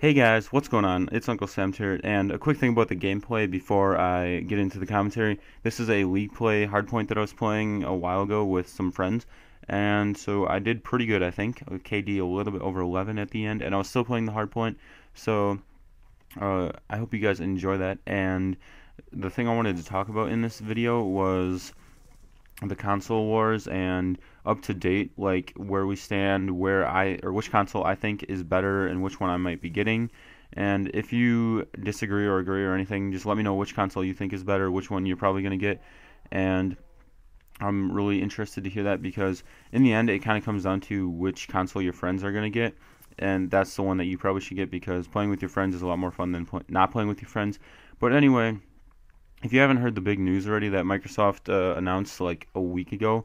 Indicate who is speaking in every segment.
Speaker 1: Hey guys, what's going on? It's Unclesamturret, and a quick thing about the gameplay before I get into the commentary. This is a league play hardpoint that I was playing a while ago with some friends, and so I did pretty good, I think. KD a little bit over 11 at the end, and I was still playing the hardpoint, so I hope you guys enjoy that. And the thing I wanted to talk about in this video was the console wars and up to date, like where we stand, which console I think is better and which one I might be getting. And if you disagree or agree or anything, just let me know which console you think is better, which one you're probably going to get. And I'm really interested to hear that because in the end it kind of comes down to which console your friends are going to get. And that's the one that you probably should get because playing with your friends is a lot more fun than not playing with your friends. But anyway, if you haven't heard the big news already that Microsoft announced like a week ago,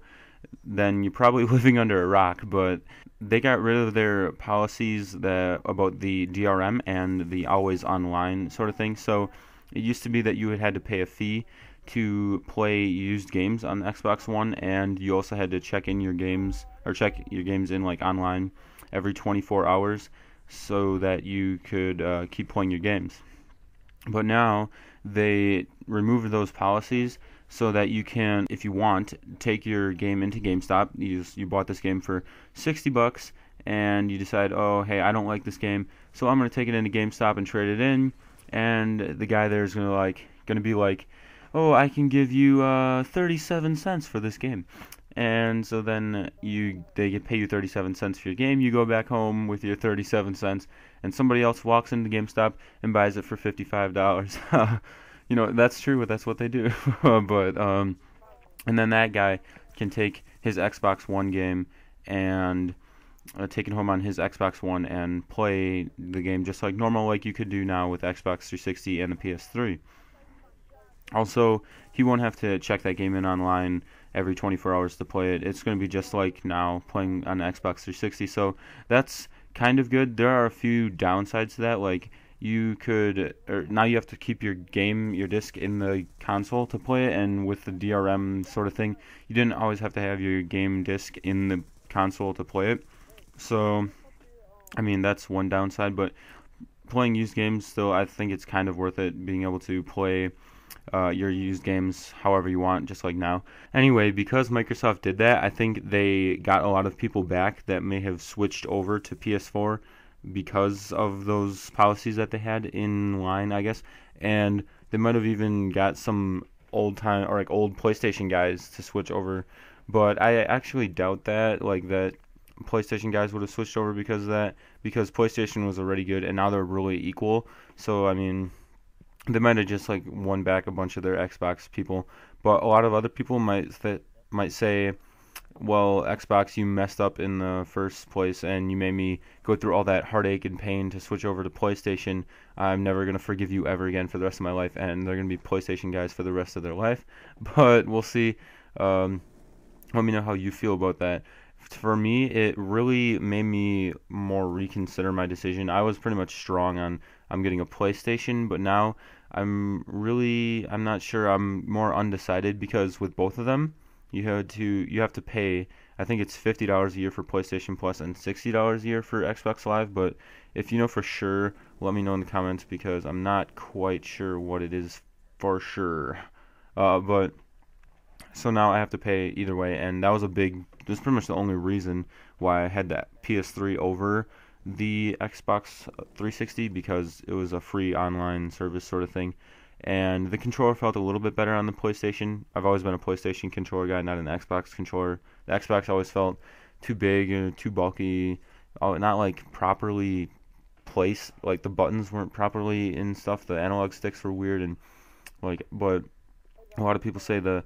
Speaker 1: then you're probably living under a rock. But they got rid of their policies that about the DRM and the always online sort of thing. So it used to be that you had to pay a fee to play used games on Xbox One, and you also had to check your games in like online every 24 hours so that you could keep playing your games. But now they removed those policies so that you can, if you want, take your game into GameStop. You bought this game for $60 and you decide, oh hey, I don't like this game, so I'm gonna take it into GameStop and trade it in. And the guy there is gonna be like, oh, I can give you 37 cents for this game. And so then they pay you 37 cents for your game. You go back home with your 37 cents, and somebody else walks into GameStop and buys it for $55. That's true. That's what they do. But and then that guy can take his Xbox One game and take it home on his Xbox One and play the game just like normal, like you could do now with Xbox 360 and the PS3. Also, he won't have to check that game in online every 24 hours to play it. It's going to be just like now playing on the Xbox 360. So that's kind of good. There are a few downsides to that. Like now you have to keep your disc in the console to play it, and with the DRM sort of thing, you didn't always have to have your game disc in the console to play it. So, I mean, that's one downside, but playing used games still, I think it's kind of worth it being able to play your used games however you want, just like now. Anyway, because Microsoft did that, I think they got a lot of people back that may have switched over to PS4 because of those policies that they had in line, I guess. And they might have even got some old PlayStation guys to switch over. But I actually doubt that, that PlayStation guys would have switched over because of that, because PlayStation was already good and now they're really equal. So, I mean, they might have just won back a bunch of their Xbox people, but a lot of other people might say, well, Xbox, you messed up in the first place and you made me go through all that heartache and pain to switch over to PlayStation. I'm never going to forgive you ever again for the rest of my life, and they're going to be PlayStation guys for the rest of their life. But we'll see. Let me know how you feel about that. For me, it really made me more reconsider my decision. I was pretty much strong on I'm getting a PlayStation, but now I'm not sure. I'm more undecided because with both of them, you have to pay. I think it's $50 a year for PlayStation Plus and $60 a year for Xbox Live. But if you know for sure, let me know in the comments because I'm not quite sure what it is for sure. But so now I have to pay either way, and that's pretty much the only reason why I had that PS3 over the Xbox 360, because it was a free online service sort of thing. And the controller felt a little bit better on the PlayStation. I've always been a PlayStation controller guy, not an Xbox controller. The Xbox always felt too big and too bulky, not properly placed. The buttons weren't properly in stuff. The analog sticks were weird, and but a lot of people say the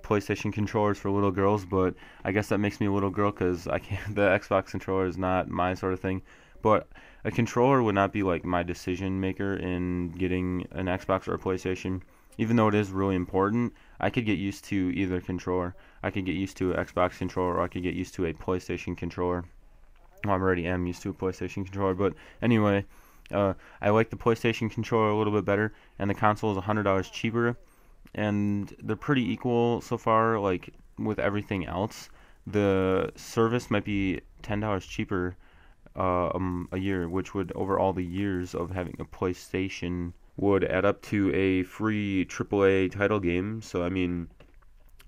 Speaker 1: PlayStation controllers for little girls, but I guess that makes me a little girl because I can't. The Xbox controller is not my sort of thing. But a controller would not be my decision maker in getting an Xbox or a PlayStation. Even though it is really important, I could get used to either controller. I could get used to an Xbox controller, or I could get used to a PlayStation controller. Well, I already am used to a PlayStation controller, but anyway, I like the PlayStation controller a little bit better, and the console is $100 cheaper. And they're pretty equal so far, with everything else. The service might be $10 cheaper a year, which would, over all the years of having a PlayStation, would add up to a free AAA title game. So I mean,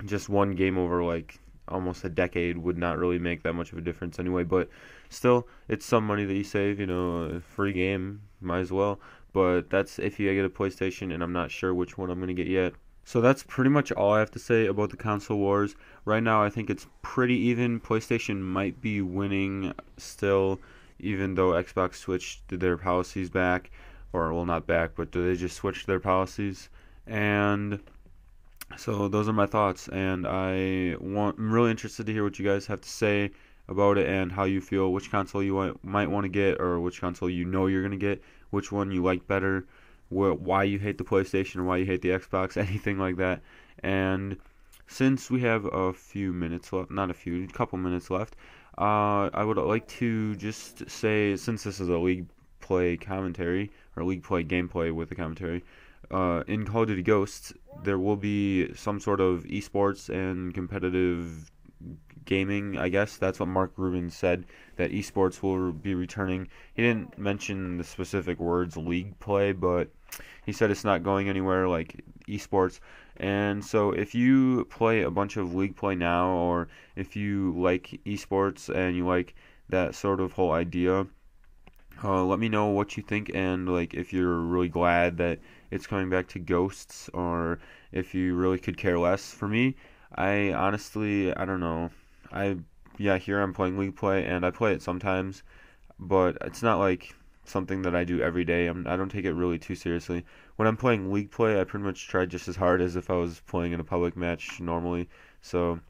Speaker 1: just one game over like almost a decade would not really make that much of a difference anyway, but still, it's some money that you save, a free game, might as well. But that's if you get a PlayStation, and I'm not sure which one I'm going to get yet. So that's pretty much all I have to say about the console wars. Right now, I think it's pretty even. PlayStation might be winning still, even though Xbox switched their policies back, or well, not back, but they just switched their policies. And so those are my thoughts, and I'm really interested to hear what you guys have to say about it and how you feel, which console you might want to get, or which console you're going to get, which one you like better, why you hate the PlayStation, or why you hate the Xbox, anything like that. And since we have a few minutes left, not a few, a couple minutes left, I would like to just say, since this is a League Play commentary, or League Play gameplay with a commentary, in Call of Duty Ghosts, there will be some sort of esports and competitive gaming, I guess. That's what Mark Rubin said, that esports will be returning. He didn't mention the specific words League Play, but he said it's not going anywhere, like esports. And so if you play a bunch of League Play now, or if you like esports and you like that sort of whole idea, let me know what you think, and like if you're really glad that it's coming back to Ghosts, or if you really could care less. For me, I honestly, I don't know. Here I'm playing League Play, and I play it sometimes, but it's not like something that I do every day. I don't take it really too seriously. When I'm playing League Play, I pretty much try just as hard as if I was playing in a public match normally. So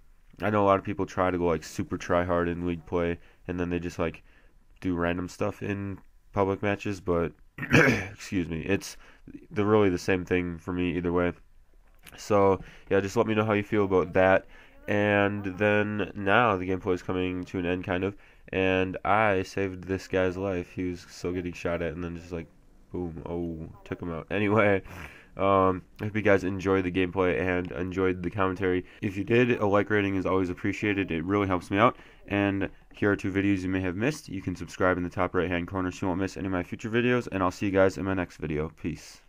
Speaker 1: I know a lot of people try to go like super try hard in League Play, and then they just like do random stuff in public matches, but excuse me, it's really the same thing for me either way. So yeah, just let me know how you feel about that. And then now the gameplay is coming to an end, kind of, and I saved this guy's life. He was so getting shot at, and then just like boom, took him out. Anyway, I hope you guys enjoyed the gameplay and enjoyed the commentary. If you did, a like rating is always appreciated. It really helps me out. And here are 2 videos you may have missed. You can subscribe in the top right hand corner so you won't miss any of my future videos, and I'll see you guys in my next video. Peace.